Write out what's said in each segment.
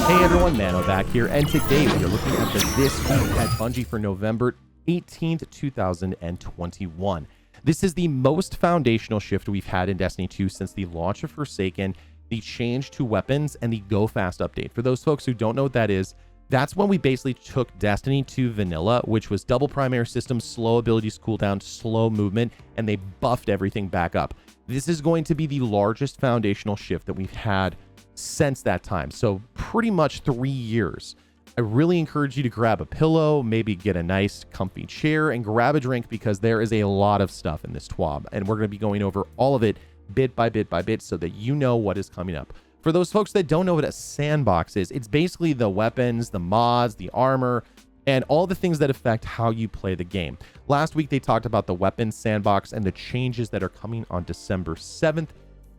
Hey everyone, Mano back here, and today we are looking at the This Week at Bungie for November 18th, 2021. This is the most foundational shift we've had in Destiny 2 since the launch of Forsaken, the change to weapons, and the Go Fast update. For those folks who don't know what that is, that's when we basically took Destiny 2 vanilla, which was double primary system, slow abilities cooldown, slow movement, and they buffed everything back up. This is going to be the largest foundational shift that we've had since that time, so pretty much 3 years. I really encourage you to grab a pillow, maybe get a nice comfy chair, and grab a drink, because there is a lot of stuff in this TWAB, and we're going to be going over all of it bit by bit by bit so that you know what is coming up. For those folks that don't know what a sandbox is, it's basically the weapons, the mods, the armor, and all the things that affect how you play the game. Last week they talked about the weapons sandbox and the changes that are coming on December 7th.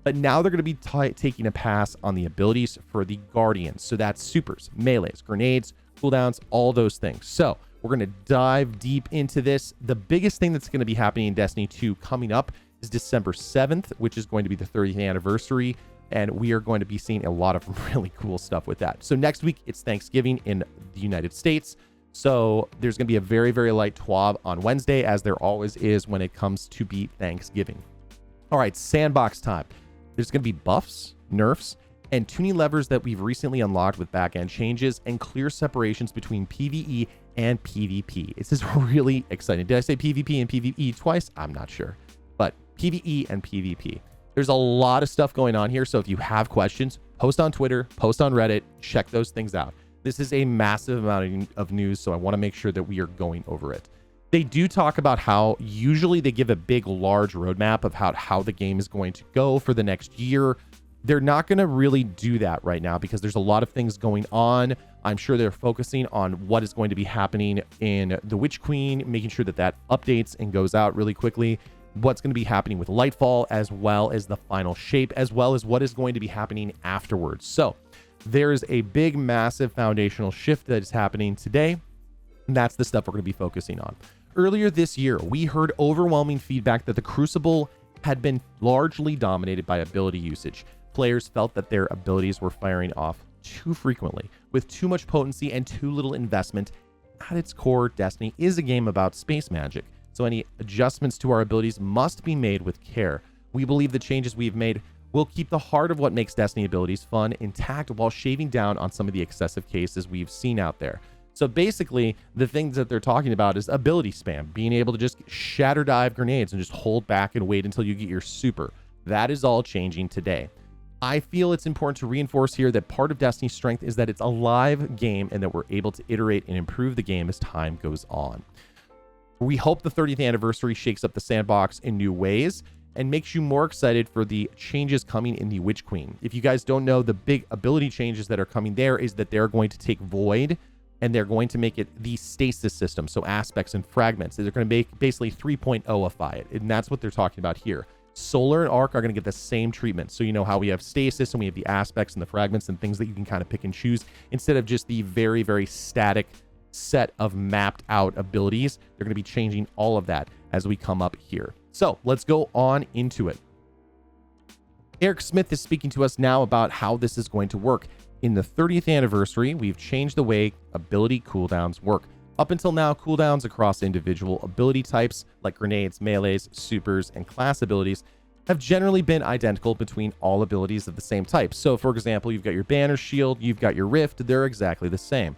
But now they're going to be taking a pass on the abilities for the Guardians. So that's supers, melees, grenades, cooldowns, all those things. So we're going to dive deep into this. The biggest thing that's going to be happening in Destiny 2 coming up is December 7th, which is going to be the 30th anniversary. And we are going to be seeing a lot of really cool stuff with that. So next week, it's Thanksgiving in the United States. So there's going to be a very, very light TWAB on Wednesday, as there always is when it comes to be Thanksgiving. All right, sandbox time. There's going to be buffs, nerfs, and tuning levers that we've recently unlocked with back-end changes, and clear separations between PvE and PvP. This is really exciting. Did I say PvP and PvE twice? I'm not sure. But PvE and PvP. There's a lot of stuff going on here, so if you have questions, post on Twitter, post on Reddit, check those things out. This is a massive amount of news, so I want to make sure that we are going over it. They do talk about how usually they give a big, large roadmap of how the game is going to go for the next year. They're not going to really do that right now because there's a lot of things going on. I'm sure they're focusing on what is going to be happening in the Witch Queen, making sure that that updates and goes out really quickly. What's going to be happening with Lightfall, as well as the final shape, as well as what is going to be happening afterwards. So there's a big, massive foundational shift that is happening today. And that's the stuff we're going to be focusing on. Earlier this year, we heard overwhelming feedback that the Crucible had been largely dominated by ability usage. Players felt that their abilities were firing off too frequently, with too much potency and too little investment. At its core, Destiny is a game about space magic, so any adjustments to our abilities must be made with care. We believe the changes we've made will keep the heart of what makes Destiny abilities fun intact, while shaving down on some of the excessive cases we've seen out there. So basically, the things that they're talking about is ability spam, being able to just shatter dive grenades and just hold back and wait until you get your super. That is all changing today. I feel it's important to reinforce here that part of Destiny's strength is that it's a live game and that we're able to iterate and improve the game as time goes on. We hope the 30th anniversary shakes up the sandbox in new ways and makes you more excited for the changes coming in the Witch Queen. If you guys don't know, the big ability changes that are coming there is that they're going to take Void and they're going to make it the stasis system, so aspects and fragments. They're going to make basically 3.0ify it, and that's what they're talking about here. Solar and Arc are going to get the same treatment. So you know how we have stasis and we have the aspects and the fragments and things that you can kind of pick and choose instead of just the very, very static set of mapped out abilities. They're going to be changing all of that as we come up here. So let's go on into it. Eric Smith is speaking to us now about how this is going to work. In the 30th anniversary, we've changed the way ability cooldowns work. Up until now, cooldowns across individual ability types like grenades, melees, supers, and class abilities have generally been identical between all abilities of the same type. So for example, you've got your banner shield, you've got your rift, they're exactly the same.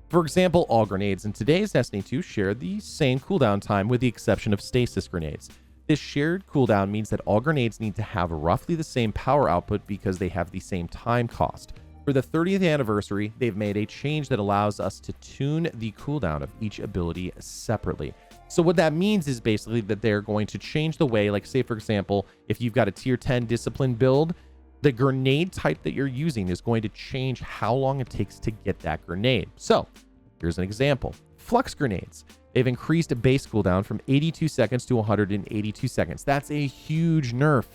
For example, all grenades in today's Destiny 2 share the same cooldown time with the exception of stasis grenades. This shared cooldown means that all grenades need to have roughly the same power output because they have the same time cost. For the 30th anniversary, they've made a change that allows us to tune the cooldown of each ability separately. So what that means is basically that they're going to change the way, like say for example, if you've got a tier 10 discipline build, the grenade type that you're using is going to change how long it takes to get that grenade. So here's an example. Flux grenades. They've increased a base cooldown from 82 seconds to 182 seconds. That's a huge nerf,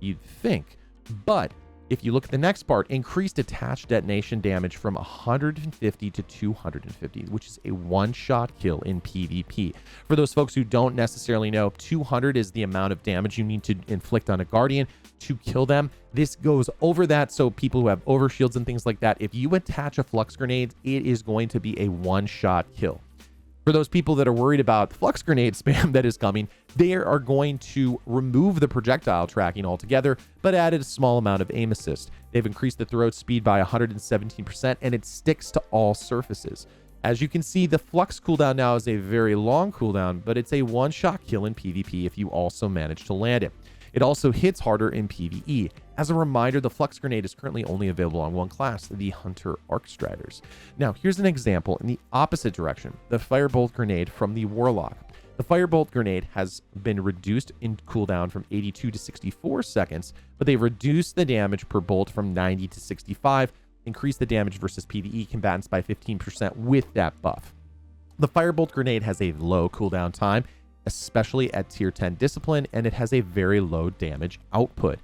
you'd think. But if you look at the next part, increased attached detonation damage from 150 to 250, which is a one-shot kill in PvP. For those folks who don't necessarily know, 200 is the amount of damage you need to inflict on a Guardian. to kill them. This goes over that, so people who have overshields and things like that, if you attach a flux grenade, it is going to be a one-shot kill. For those people that are worried about the flux grenade spam that is coming, they are going to remove the projectile tracking altogether, but added a small amount of aim assist. They've increased the throw speed by 117%, and it sticks to all surfaces. As you can see, the flux cooldown now is a very long cooldown, but it's a one-shot kill in PvP if you also manage to land it. It also hits harder in PvE. As a reminder, the flux grenade is currently only available on one class, the Hunter Arc Striders. Now, here's an example in the opposite direction, the Firebolt grenade from the Warlock. The Firebolt grenade has been reduced in cooldown from 82 to 64 seconds, but they've reduced the damage per bolt from 90 to 65, increased the damage versus PvE combatants by 15% with that buff. The Firebolt grenade has a low cooldown time, especially at tier 10 discipline, and it has a very low damage output.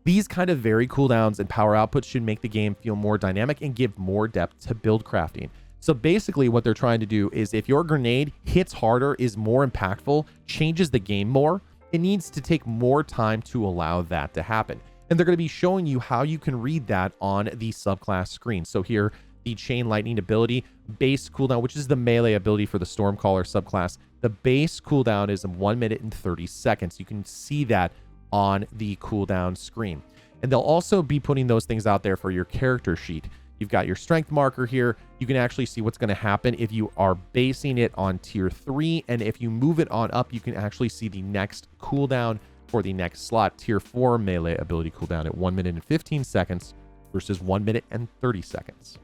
These kind of very cooldowns and power outputs should make the game feel more dynamic and give more depth to build crafting. So basically what they're trying to do is if your grenade hits harder, is more impactful, changes the game more, it needs to take more time to allow that to happen. And they're going to be showing you how you can read that on the subclass screen. So here, the Chain Lightning ability, base cooldown, which is the melee ability for the Stormcaller subclass. The base cooldown is 1 minute and 30 seconds. You can see that on the cooldown screen. And they'll also be putting those things out there for your character sheet. You've got your strength marker here. You can actually see what's going to happen if you are basing it on tier 3. And if you move it on up, you can actually see the next cooldown for the next slot. Tier 4 melee ability cooldown at 1 minute and 15 seconds versus 1 minute and 30 seconds.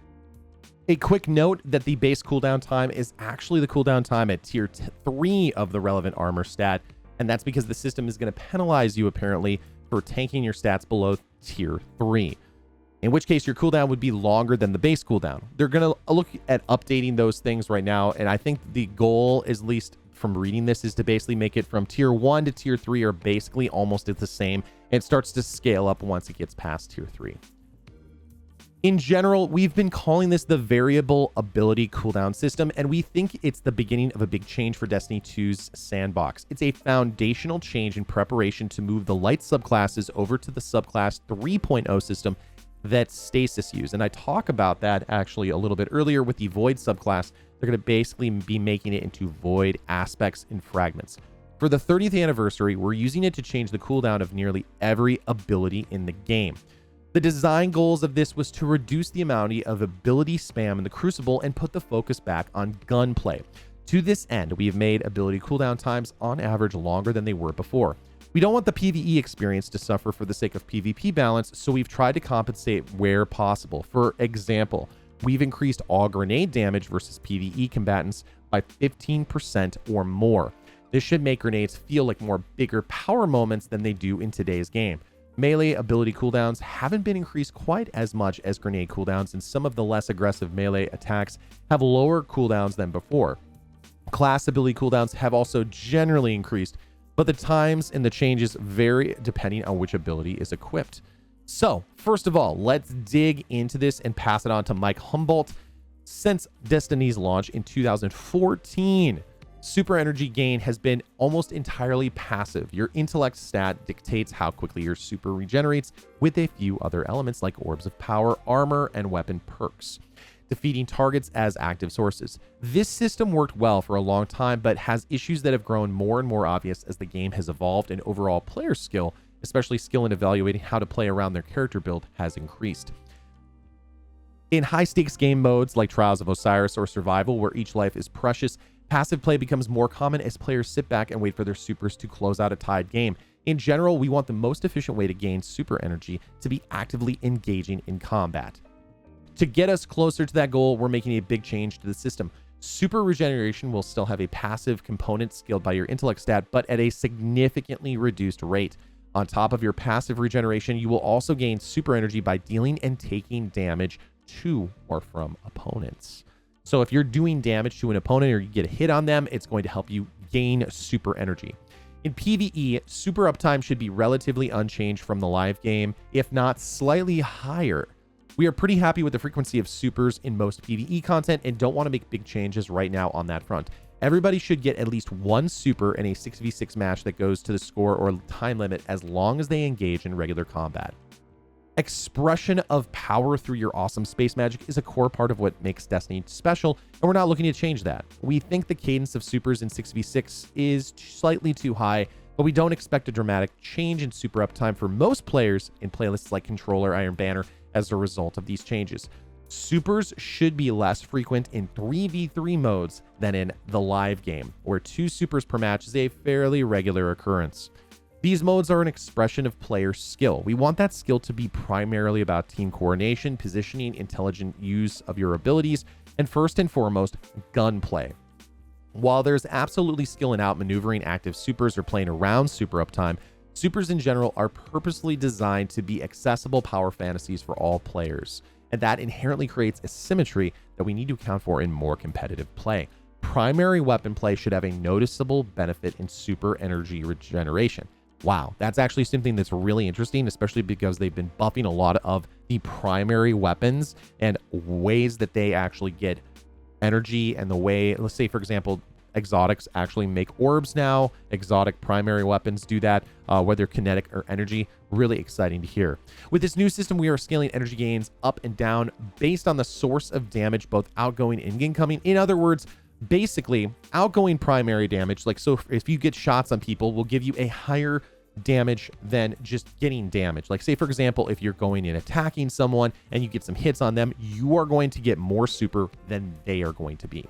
A quick note that the base cooldown time is actually the cooldown time at tier 3 of the relevant armor stat, and that's because the system is going to penalize you apparently for tanking your stats below tier 3, in which case your cooldown would be longer than the base cooldown. They're going to look at updating those things right now, and I think the goal, is, at least from reading this, is to basically make it from tier 1 to tier 3 are basically almost at the same, and it starts to scale up once it gets past tier 3. In general, we've been calling this the variable ability cooldown system, and we think it's the beginning of a big change for Destiny 2's Sandbox. It's a foundational change in preparation to move the light subclasses over to the subclass 3.0 system that Stasis used. And I talk about that actually a little bit earlier with the Void subclass. They're going to basically be making it into Void aspects and fragments. For the 30th anniversary, we're using it to change the cooldown of nearly every ability in the game. The design goals of this was to reduce the amount of ability spam in the Crucible and put the focus back on gunplay. To this end, we have made ability cooldown times on average longer than they were before. We don't want the PvE experience to suffer for the sake of PvP balance, so we've tried to compensate where possible. For example, we've increased all grenade damage versus PvE combatants by 15% or more. This should make grenades feel like more bigger power moments than they do in today's game. Melee ability cooldowns haven't been increased quite as much as grenade cooldowns, and some of the less aggressive melee attacks have lower cooldowns than before. Class ability cooldowns have also generally increased, but the times and the changes vary depending on which ability is equipped. So, first of all, let's dig into this and pass it on to Mike Humboldt. Since Destiny's launch in 2014, super energy gain has been almost entirely passive. Your intellect stat dictates how quickly your super regenerates, with a few other elements like orbs of power, armor, and weapon perks. Defeating targets as active sources. This system worked well for a long time, but has issues that have grown more and more obvious as the game has evolved and overall player skill, especially skill in evaluating how to play around their character build, has increased. In high-stakes game modes like Trials of Osiris or Survival, where each life is precious, passive play becomes more common as players sit back and wait for their supers to close out a tied game. In general, we want the most efficient way to gain super energy to be actively engaging in combat. To get us closer to that goal, we're making a big change to the system. Super regeneration will still have a passive component scaled by your intellect stat, but at a significantly reduced rate. On top of your passive regeneration, you will also gain super energy by dealing and taking damage to or from opponents. So if you're doing damage to an opponent or you get a hit on them, it's going to help you gain super energy. In PvE, super uptime should be relatively unchanged from the live game, if not slightly higher. We are pretty happy with the frequency of supers in most PvE content and don't want to make big changes right now on that front. Everybody should get at least one super in a 6v6 match that goes to the score or time limit as long as they engage in regular combat. Expression of power through your awesome space magic is a core part of what makes Destiny special, and we're not looking to change that. We think the cadence of supers in 6v6 is slightly too high, but we don't expect a dramatic change in super uptime for most players in playlists like Controller, Iron Banner as a result of these changes. Supers should be less frequent in 3v3 modes than in the live game, where 2 supers per match is a fairly regular occurrence. These modes are an expression of player skill. We want that skill to be primarily about team coordination, positioning, intelligent use of your abilities, and first and foremost, gunplay. While there's absolutely skill in outmaneuvering active supers or playing around super uptime, supers in general are purposely designed to be accessible power fantasies for all players. And that inherently creates a symmetry that we need to account for in more competitive play. Primary weapon play should have a noticeable benefit in super energy regeneration. Wow, that's actually something that's really interesting, especially because they've been buffing a lot of the primary weapons and ways that they actually get energy, and the way, let's say, for example, exotics actually make orbs now. Exotic primary weapons do that, whether kinetic or energy. Really exciting to hear. With this new system, we are scaling energy gains up and down based on the source of damage, both outgoing and incoming. In other words, basically, outgoing primary damage, like so if you get shots on people, will give you a higher damage than just getting damage. Like say, for example, if you're going and attacking someone and you get some hits on them, you are going to get more super than they are going to be.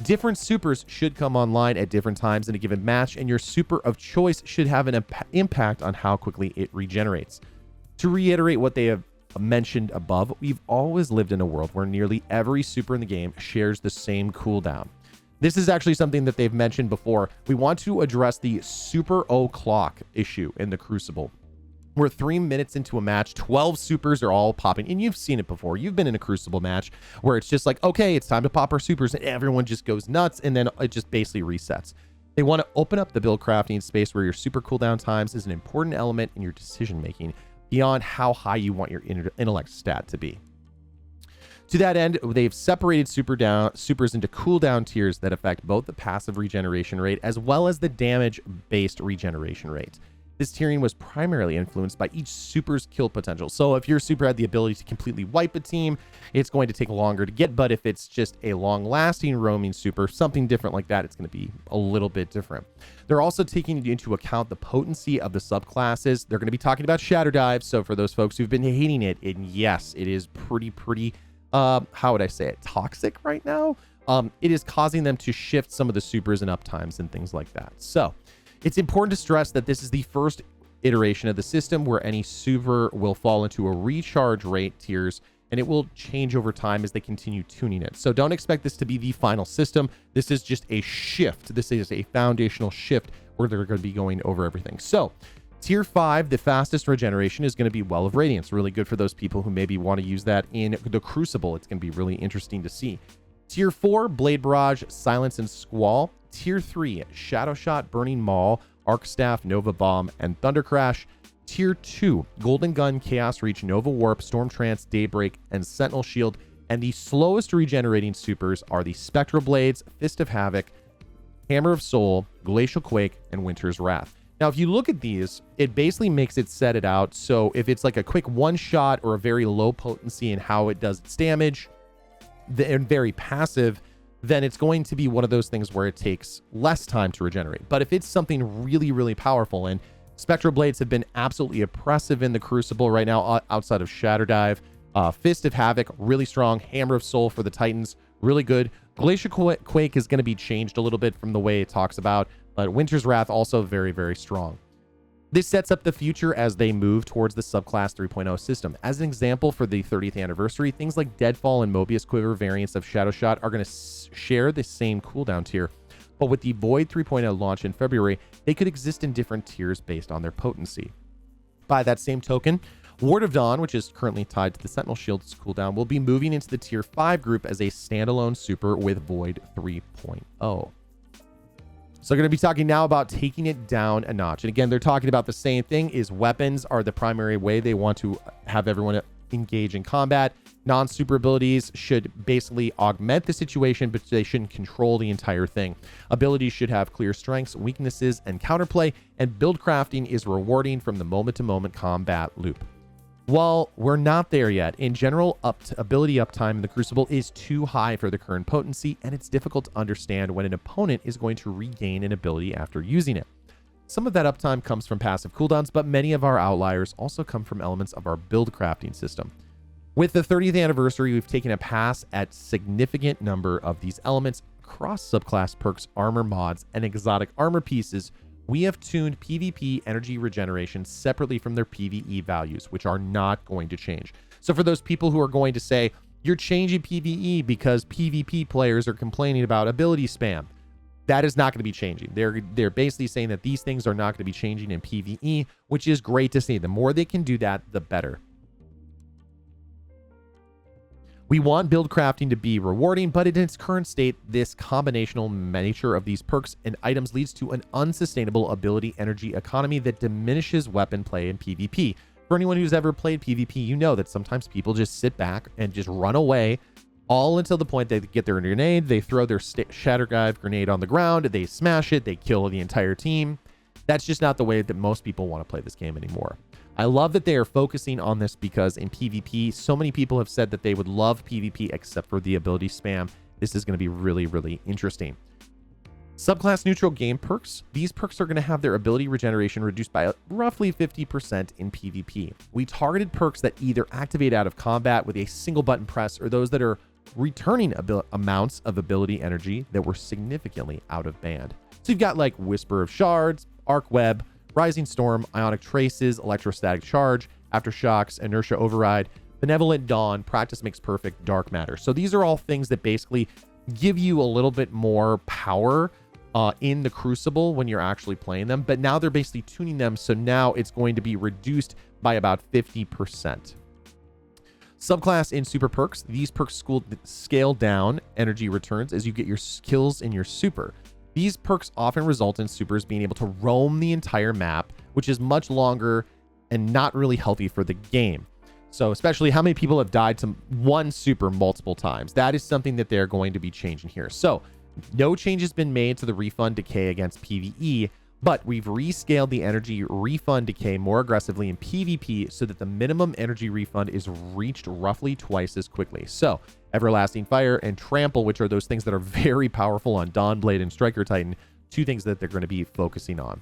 Different supers should come online at different times in a given match, and your super of choice should have an impact on how quickly it regenerates. To reiterate what they have mentioned above, we've always lived in a world where nearly every super in the game shares the same cooldown. This is actually something that they've mentioned before. We want to address the super o'clock issue in the Crucible. We're 3 minutes into a match, 12 supers are all popping, and you've seen it before. You've been in a Crucible match where it's just like, okay, it's time to pop our supers, and everyone just goes nuts, and then it just basically resets. They want to open up the build crafting space where your super cooldown times is an important element in your decision making beyond how high you want your intellect stat to be. To that end, they've separated supers into cooldown tiers that affect both the passive regeneration rate as well as the damage-based regeneration rate. This tiering was primarily influenced by each super's kill potential. So if your super had the ability to completely wipe a team, it's going to take longer to get, but if it's just a long-lasting roaming super, something different like that, it's going to be a little bit different. They're also taking into account the potency of the subclasses. They're going to be talking about Shadow Dive, so for those folks who've been hating it, and yes, it is pretty how would I say it, toxic right now. It is causing them to shift some of the supers and uptimes and things like that. So it's important to stress that this is the first iteration of the system where any super will fall into a recharge rate tiers, and it will change over time as they continue tuning it. So don't expect this to be the final system. This is just a shift. This is a foundational shift where they're going to be going over everything. So Tier 5, the fastest regeneration, is going to be Well of Radiance. Really good for those people who maybe want to use that in the Crucible. It's going to be really interesting to see. Tier 4, Blade Barrage, Silence and Squall. Tier 3, Shadow Shot, Burning Maul, Arc Staff, Nova Bomb, and Thunder Crash. Tier 2, Golden Gun, Chaos Reach, Nova Warp, Storm Trance, Daybreak, and Sentinel Shield. And the slowest regenerating supers are the Spectral Blades, Fist of Havoc, Hammer of Soul, Glacial Quake, and Winter's Wrath. Now, if you look at these, it basically makes it set it out. So if it's like a quick one shot or a very low potency in how it does its damage, and very passive, then it's going to be one of those things where it takes less time to regenerate. But if it's something really powerful, and Spectral Blades have been absolutely oppressive in the Crucible right now outside of Shadow Dive, Fist of Havoc, really strong. Hammer of Soul for the Titans, really good. Glacial Quake is going to be changed a little bit from the way it talks about, but Winter's Wrath also very strong. This sets up the future as they move towards the subclass 3.0 system. As an example, for the 30th anniversary, things like Deadfall and Mobius Quiver variants of Shadow Shot are going to share the same cooldown tier, but with the Void 3.0 launch in February, they could exist in different tiers based on their potency. By that same token, Ward of Dawn, which is currently tied to the Sentinel Shield's cooldown, will be moving into the Tier 5 group as a standalone super with Void 3.0. So we're going to be talking now about taking it down a notch. And again, they're talking about the same thing, is weapons are the primary way they want to have everyone engage in combat. Non-super abilities should basically augment the situation, but they shouldn't control the entire thing. Abilities should have clear strengths, weaknesses, and counterplay, and build crafting is rewarding from the moment-to-moment combat loop. While we're not there yet, in general, ability uptime in the Crucible is too high for the current potency, and it's difficult to understand when an opponent is going to regain an ability after using it. Some of that uptime comes from passive cooldowns, but many of our outliers also come from elements of our build crafting system. With the 30th anniversary, we've taken a pass at significant number of these elements across subclass perks, armor mods, and exotic armor pieces. We have tuned PvP energy regeneration separately from their PvE values, which are not going to change. So for those people who are going to say, you're changing PvE because PvP players are complaining about ability spam, that is not going to be changing. They're basically saying that these things are not going to be changing in PvE, which is great to see. The more they can do that, the better. We want build crafting to be rewarding, but in its current state, this combinational nature of these perks and items leads to an unsustainable ability energy economy that diminishes weapon play in PvP. For anyone who's ever played PvP, you know that sometimes people just sit back and just run away all until the point they get their grenade, they throw their Shatterdive grenade on the ground, they smash it, they kill the entire team. That's just not the way that most people want to play this game anymore. I love that they are focusing on this because in PvP, so many people have said that they would love PvP except for the ability spam. This is going to be really, really interesting. Subclass neutral game perks. These perks are going to have their ability regeneration reduced by roughly 50% in PvP. We targeted perks that either activate out of combat with a single button press or those that are returning amounts of ability energy that were significantly out of band. So you've got like Whisper of Shards, Arc Web, Rising Storm, Ionic Traces, Electrostatic Charge, Aftershocks, Inertia Override, Benevolent Dawn, Practice Makes Perfect, Dark Matter. So these are all things that basically give you a little bit more power in the Crucible when you're actually playing them, but now they're basically tuning them, so now it's going to be reduced by about 50%. Subclass in super perks. These perks scale down energy returns as you get your skills in your super. These perks often result in supers being able to roam the entire map, which is much longer and not really healthy for the game. So especially how many people have died to one super multiple times. That is something that they're going to be changing here. So no change has been made to the refund decay against PvE, but we've rescaled the energy refund decay more aggressively in PvP so that the minimum energy refund is reached roughly twice as quickly. So Everlasting Fire and Trample, which are those things that are very powerful on Dawnblade and Striker Titan, two things that they're going to be focusing on.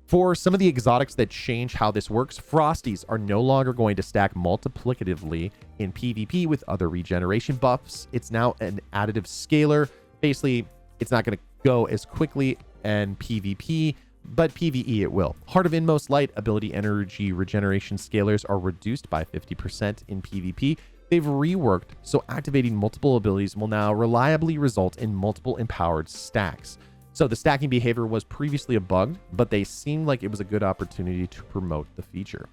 For some of the exotics that change how this works, Frosties are no longer going to stack multiplicatively in PvP with other regeneration buffs. It's now an additive scaler. Basically, it's not going to go as quickly in PvP, but PvE it will. Heart of Inmost Light ability energy regeneration scalars are reduced by 50% in PvP. They've reworked, so activating multiple abilities will now reliably result in multiple empowered stacks. So the stacking behavior was previously a bug, but they seemed like it was a good opportunity to promote the feature.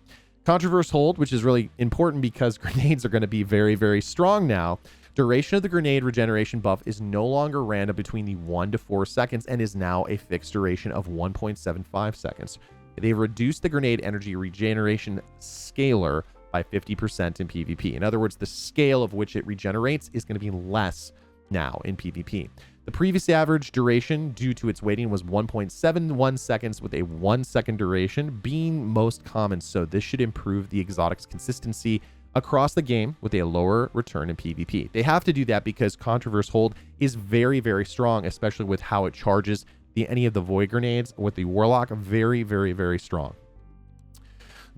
Controverse Hold, which is really important because grenades are going to be very, very strong now. Duration of the grenade regeneration buff is no longer random between the 1 to 4 seconds and is now a fixed duration of 1.75 seconds. They've reduced the grenade energy regeneration scalar by 50% in PvP. In other words, the scale of which it regenerates is going to be less now in PvP. The previous average duration due to its weighting was 1.71 seconds with a 1 second duration being most common. So this should improve the exotics consistency across the game with a lower return in PvP. They have to do that because Controverse Hold is very, very strong, especially with how it charges any of the Void Grenades with the Warlock. Very, very, very strong.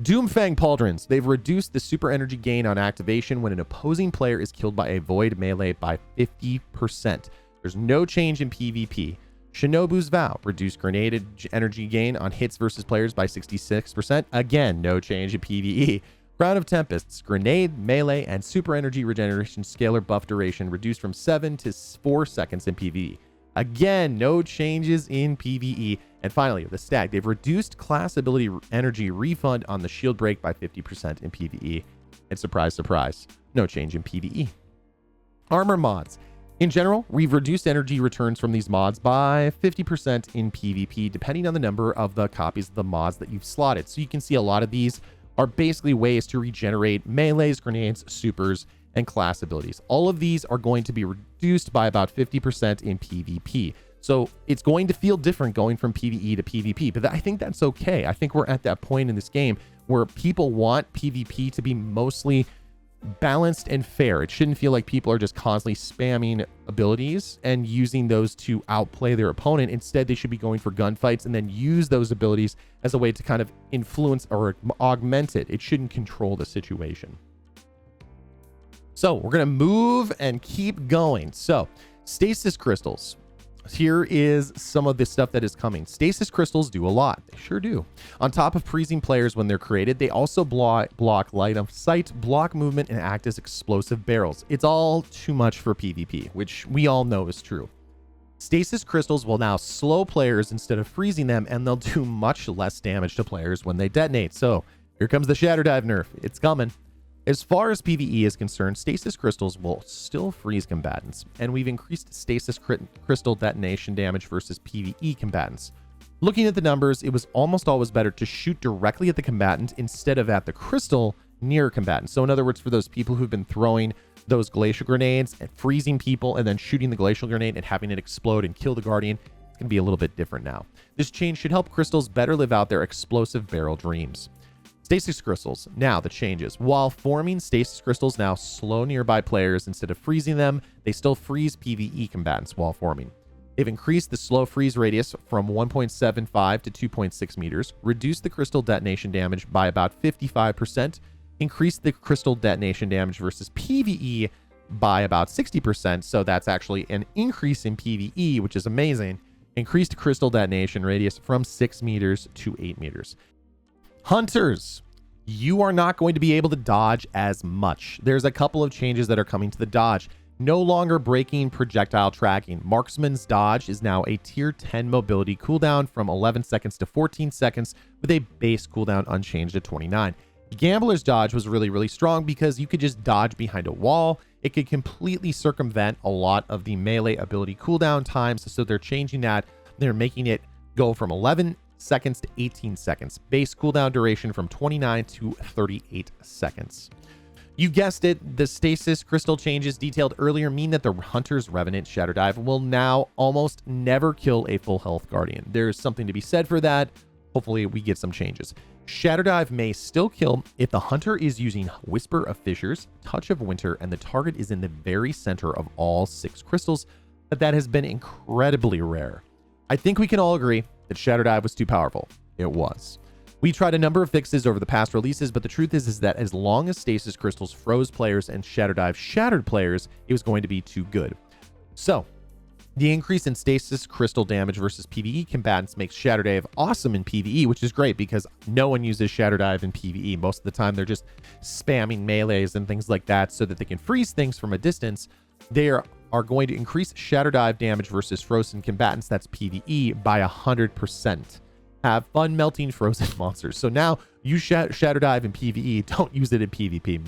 Doomfang Pauldrons. They've reduced the super energy gain on activation when an opposing player is killed by a Void melee by 50%. There's no change in PvP. Shinobu's Vow. Reduced grenade energy gain on hits versus players by 66%. Again, no change in PvE. Crown of Tempests. Grenade, melee, and super energy regeneration scalar buff duration reduced from 7 to 4 seconds in PvE. Again, no changes in PvE. And finally, the stack. They've reduced class ability energy refund on the shield break by 50% in PvE. And surprise, surprise, no change in PvE. Armor mods. In general, we've reduced energy returns from these mods by 50% in PvP, depending on the number of the copies of the mods that you've slotted. So you can see a lot of these are basically ways to regenerate melees, grenades, supers, and class abilities. All of these are going to be reduced by about 50% in PvP. So it's going to feel different going from PvE to PvP, but I think that's okay. I think we're at that point in this game where people want PvP to be mostly balanced and fair. It shouldn't feel like people are just constantly spamming abilities and using those to outplay their opponent. Instead, they should be going for gunfights and then use those abilities as a way to kind of influence or augment it. It shouldn't control the situation. So we're going to move and keep going. So stasis crystals. Here is some of the stuff that is coming. Stasis crystals do a lot. They sure do. On top of freezing players when they're created, they also block line of sight, block movement, and act as explosive barrels. It's all too much for PvP, which we all know is true. Stasis crystals will now slow players instead of freezing them, and they'll do much less damage to players when they detonate. So here comes the Shatter Dive nerf. It's coming. As far as PvE is concerned, stasis crystals will still freeze combatants, and we've increased stasis crystal detonation damage versus PvE combatants. Looking at the numbers, it was almost always better to shoot directly at the combatant instead of at the crystal near combatants. So in other words, for those people who've been throwing those glacial grenades and freezing people and then shooting the glacial grenade and having it explode and kill the guardian, it's going to be a little bit different now. This change should help crystals better live out their explosive barrel dreams. Stasis crystals. Now the changes. While forming, stasis crystals now slow nearby players instead of freezing them. They still freeze PvE combatants while forming. They've increased the slow freeze radius from 1.75 to 2.6 meters, reduced the crystal detonation damage by about 55%, increased the crystal detonation damage versus PvE by about 60%. So that's actually an increase in PvE, which is amazing. Increased crystal detonation radius from 6 meters to 8 meters. Hunters, you are not going to be able to dodge as much. There's a couple of changes that are coming to the dodge. No longer breaking projectile tracking. Marksman's dodge is now a tier 10 mobility cooldown from 11 seconds to 14 seconds with a base cooldown unchanged at 29. Gambler's dodge was really strong because you could just dodge behind a wall. It could completely circumvent a lot of the melee ability cooldown times. So they're changing that. They're making it go from 11 seconds to 18 seconds. Base cooldown duration from 29 to 38 seconds. You guessed it, the stasis crystal changes detailed earlier mean that the Hunter's Revenant Shatter Dive will now almost never kill a full health guardian. There's something to be said for that. Hopefully we get some changes. Shatter Dive may still kill if the Hunter is using Whisper of Fissures, Touch of Winter, and the target is in the very center of all 6 crystals, but that has been incredibly rare. I think we can all agree that Shatter Dive was too powerful. It was. We tried a number of fixes over the past releases, but the truth is that as long as stasis crystals froze players and Shatter Dive shattered players, it was going to be too good. So the increase in stasis crystal damage versus PvE combatants makes Shatter Dive awesome in PvE, which is great because no one uses Shatter Dive in PvE. Most of the time they're just spamming melees and things like that so that they can freeze things from a distance. They are going to increase Shatter Dive damage versus frozen combatants, that's PvE, by 100%. Have fun melting frozen monsters. So now use Shatter Dive in PvE, don't use it in PvP.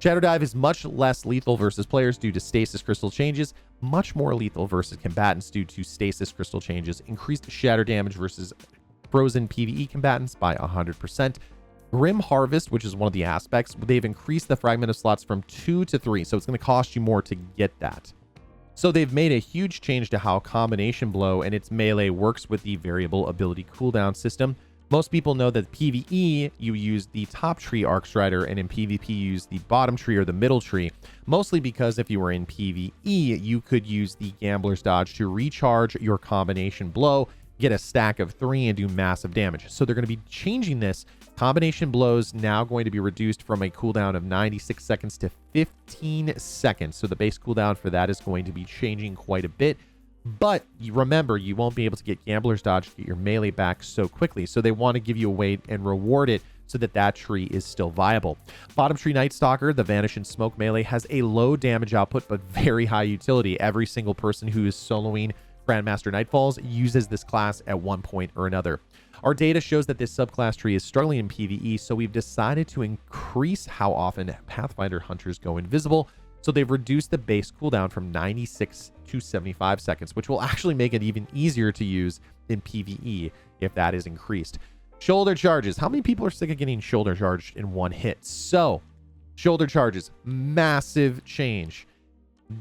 Shatter Dive is much less lethal versus players due to stasis crystal changes, much more lethal versus combatants due to stasis crystal changes, increased shatter damage versus frozen PvE combatants by 100%. Grim Harvest, which is one of the aspects, they've increased the fragment of slots from 2 to 3, so it's going to cost you more to get that. So they've made a huge change to how Combination Blow and its melee works with the variable ability cooldown system. Most people know that PvE, you use the top tree Arc Strider, and in PvP you use the bottom tree or the middle tree, mostly because if you were in PvE, you could use the Gambler's Dodge to recharge your Combination Blow, get a stack of 3, and do massive damage. So they're going to be changing this. Combination Blows now going to be reduced from a cooldown of 96 seconds to 15 seconds. So the base cooldown for that is going to be changing quite a bit. But you remember, you won't be able to get Gambler's Dodge to get your melee back so quickly. So they want to give you a way and reward it so that that tree is still viable. Bottom tree Night Stalker, the Vanish and Smoke melee, has a low damage output but very high utility. Every single person who is soloing Grandmaster Nightfalls uses this class at one point or another. Our data shows that this subclass tree is struggling in PvE, so we've decided to increase how often Pathfinder Hunters go invisible. So they've reduced the base cooldown from 96 to 75 seconds, which will actually make it even easier to use in PvE if that is increased. Shoulder charges. How many people are sick of getting shoulder charged in one hit? So Shoulder charges, massive change.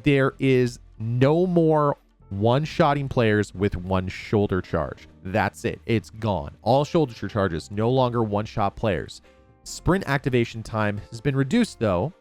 There is no more one-shotting players with one shoulder charge. That's it. It's gone. All shoulder charges, no longer one-shot players. Sprint activation time has been reduced, though,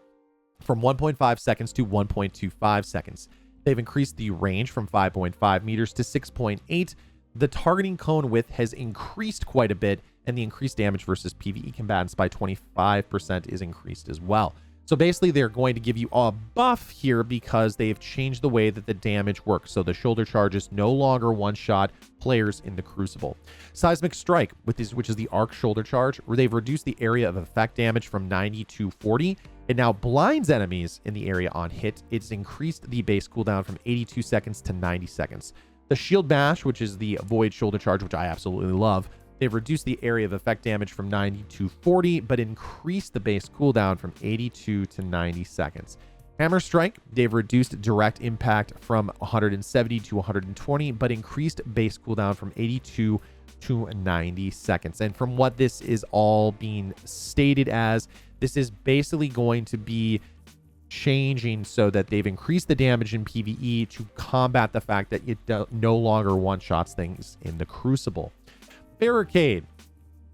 from 1.5 seconds to 1.25 seconds. They've increased the range from 5.5 meters to 6.8. The targeting cone width has increased quite a bit, and the increased damage versus PvE combatants by 25% is increased as well. So basically, they're going to give you a buff here because they've changed the way that the damage works. So the shoulder charge is no longer one-shot players in the Crucible. Seismic Strike, which is the arc shoulder charge, where they've reduced the area of effect damage from 90 to 40. It now blinds enemies in the area on hit. It's increased the base cooldown from 82 seconds to 90 seconds. The Shield Bash, which is the Void shoulder charge, which I absolutely love, they've reduced the area of effect damage from 90 to 40, but increased the base cooldown from 82 to 90 seconds. Hammer Strike, they've reduced direct impact from 170 to 120, but increased base cooldown from 82 to 90 seconds. And from what this is all being stated as, this is basically going to be changing so that they've increased the damage in PvE to combat the fact that it no longer one-shots things in the Crucible. Barricade.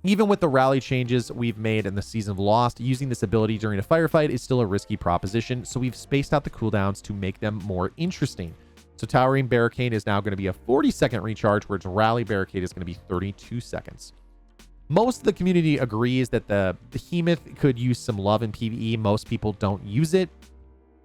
Even with the rally changes we've made in the Season of Lost, using this ability during a firefight is still a risky proposition, so we've spaced out the cooldowns to make them more interesting. So Towering Barricade is now going to be a 40-second recharge, whereas Rally Barricade is going to be 32 seconds. Most of the community agrees that the Behemoth could use some love in PvE. Most people don't use it.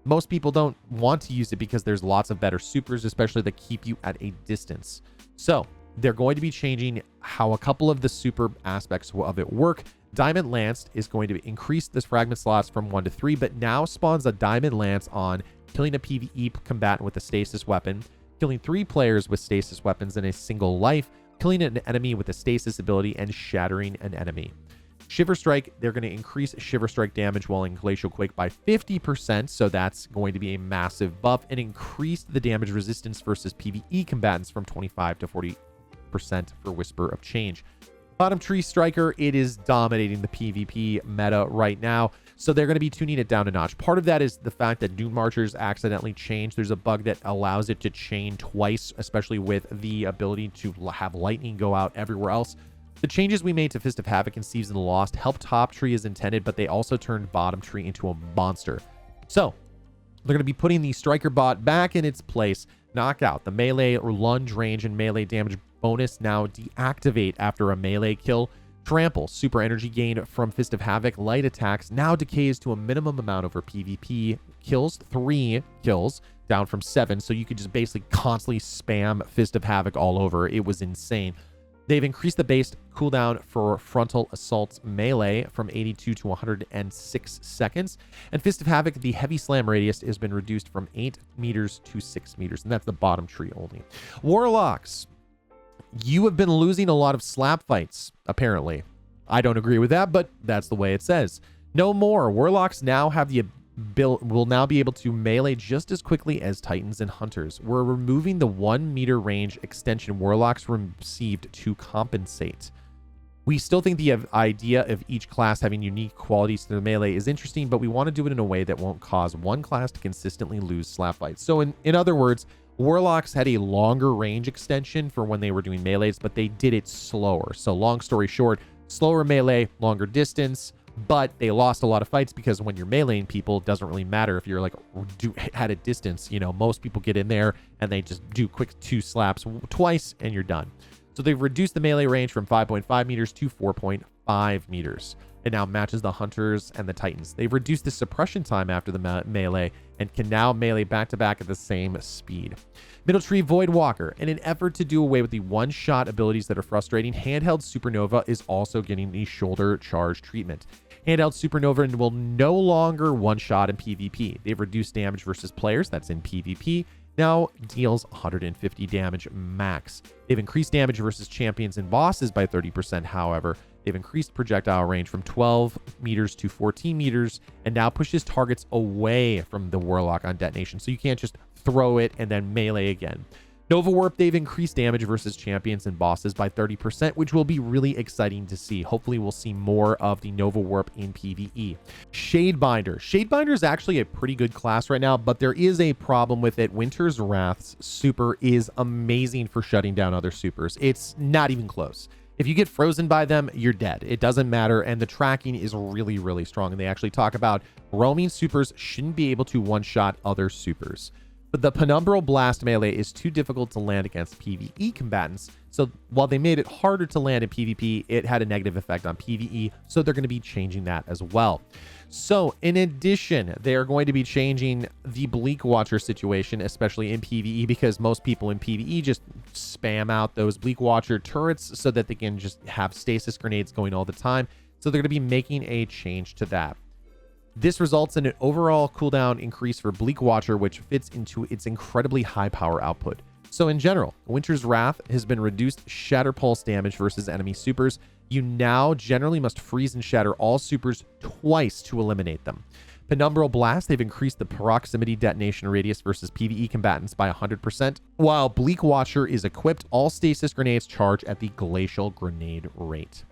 Most people don't want to use it because there's lots of better supers, especially that keep you at a distance. So they're going to be changing how a couple of the super aspects of it work. Diamond Lance is going to increase this fragment slots from 1 to 3, but now spawns a Diamond Lance on killing a PvE combatant with a stasis weapon, killing 3 players with stasis weapons in a single life, killing an enemy with a stasis ability, and shattering an enemy. Shiver Strike, they're going to increase Shiver Strike damage while in Glacial Quake by 50%, so that's going to be a massive buff, and increase the damage resistance versus PvE combatants from 25 to 40% for Whisper of Change. Bottom Tree Striker, it is dominating the PvP meta right now, so they're going to be tuning it down a notch. Part of that is the fact that Dune Marchers accidentally changed. There's a bug that allows it to chain twice, especially with the ability to have lightning go out everywhere else. The changes we made to Fist of Havoc and Season of the Lost helped Top Tree as intended, but they also turned Bottom Tree into a monster. So they're going to be putting the Striker bot back in its place. Knockout, the melee or lunge range and melee damage bonus now deactivate after a melee kill. Trample, super energy gain from Fist of Havoc light attacks now decays to a minimum amount over PvP kills, 3 kills, down from 7, so you could just basically constantly spam Fist of Havoc all over. It was insane. They've increased the base cooldown for Frontal Assault melee from 82 to 106 seconds. And Fist of Havoc, the heavy slam radius has been reduced from 8 meters to 6 meters. And that's the bottom tree only. Warlocks, you have been losing a lot of slap fights, apparently. I don't agree with that, but that's the way it says. No more. Warlocks now have the will now be able to melee just as quickly as Titans and Hunters. We're removing the 1 meter range extension Warlocks received to compensate. We still think the idea of each class having unique qualities to the melee is interesting, but we want to do it in a way that won't cause one class to consistently lose slap fights. So in other words, Warlocks had a longer range extension for when they were doing melees, but they did it slower. So long story short, slower melee, longer distance, but they lost a lot of fights because when you're meleeing people, it doesn't really matter if you're like at a distance. You know, most people get in there and they just do quick 2 slaps twice and you're done. So they've reduced the melee range from 5.5 meters to 4.5 meters. It now matches the Hunters and the Titans. They've reduced the suppression time after the melee and can now melee back-to-back at the same speed. Middle Tree Voidwalker. In an effort to do away with the one-shot abilities that are frustrating, Handheld Supernova is also getting the shoulder charge treatment. Handheld Supernova will no longer one-shot in PvP. They've reduced damage versus players, that's in PvP, now deals 150 damage max. They've increased damage versus champions and bosses by 30%, however. They've increased projectile range from 12 meters to 14 meters and now pushes targets away from the Warlock on detonation. So you can't just throw it and then melee again. Nova Warp, they've increased damage versus champions and bosses by 30%, which will be really exciting to see. Hopefully we'll see more of the Nova Warp in PvE. Shadebinder. Shadebinder is actually a pretty good class right now, but there is a problem with it. Winter's Wrath's super is amazing for shutting down other supers. It's not even close. If you get frozen by them, you're dead. It doesn't matter, and the tracking is really, really strong. And they actually talk about roaming supers shouldn't be able to one-shot other supers. But the Penumbral Blast melee is too difficult to land against PvE combatants, so while they made it harder to land in PvP, it had a negative effect on PvE, so they're going to be changing that as well. So in addition, they are going to be changing the Bleak Watcher situation, especially in PvE, because most people in PvE just spam out those Bleak Watcher turrets so that they can just have stasis grenades going all the time, so they're going to be making a change to that. This results in an overall cooldown increase for Bleak Watcher, which fits into its incredibly high power output. So in general, Winter's Wrath has been reduced shatter pulse damage versus enemy supers. You now generally must freeze and shatter all supers twice to eliminate them. Penumbral Blast, they've increased the proximity detonation radius versus PvE combatants by 100%, while Bleak Watcher is equipped, all stasis grenades charge at the glacial grenade rate.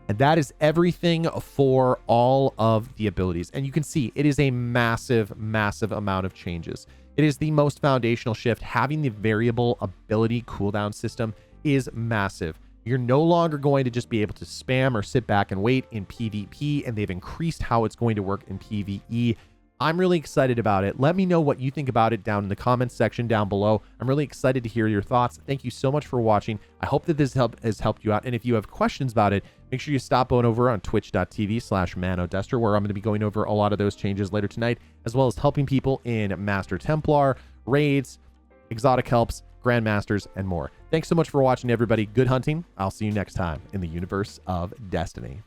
And that is everything for all of the abilities. And you can see it is a massive, massive amount of changes. It is the most foundational shift. Having the variable ability cooldown system is massive. You're no longer going to just be able to spam or sit back and wait in PvP, and they've increased how it's going to work in PvE. I'm really excited about it. Let me know what you think about it down in the comments section down below. I'm really excited to hear your thoughts. Thank you so much for watching. I hope that this has helped you out. And if you have questions about it, make sure you stop on over on twitch.tv/manodester, where I'm going to be going over a lot of those changes later tonight, as well as helping people in Master Templar, raids, exotic helps, Grandmasters, and more. Thanks so much for watching, everybody. Good hunting. I'll see you next time in the universe of Destiny.